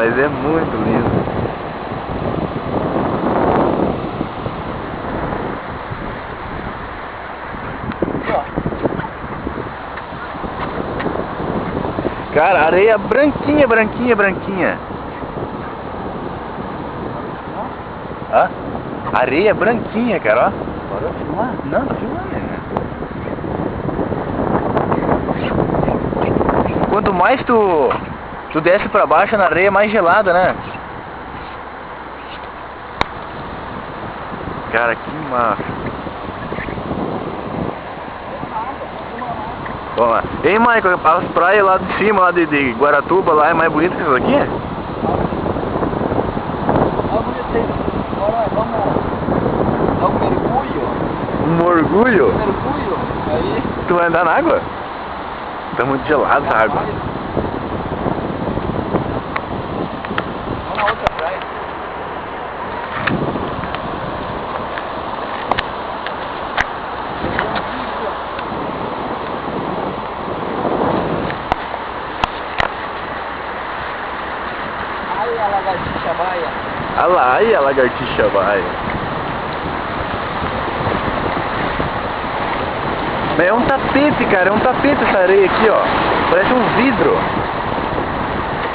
mas é muito lindo. Cara, areia branquinha, branquinha, branquinha. Hã? Areia branquinha, cara, ó. Bora filmar? Não, tá filmando. Quanto mais tu desce pra baixo na areia, mais gelada, né? Cara, que massa. Vamos lá. Ei, Michael, as praias lá de cima, lá de Guaratuba, lá é mais bonita que essa aqui? Agora vamos dar um mergulho. Um orgulho? Mergulho? Aí. Tu vai andar na água? Tá muito gelada essa água. Vamos na outra praia. Aí a lagartixa baia. Ah lá, aí a lagartixa vai. É um tapete, cara, é um tapete essa areia aqui, ó. Parece um vidro.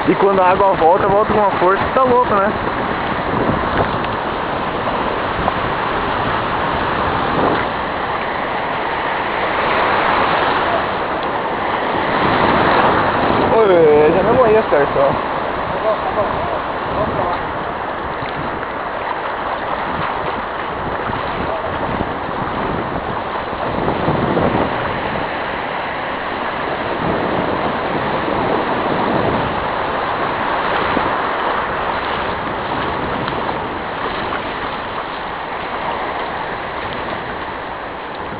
E quando a água volta com uma força, tá louco, né? Oi, já não conheço, cara, só. Tá bom.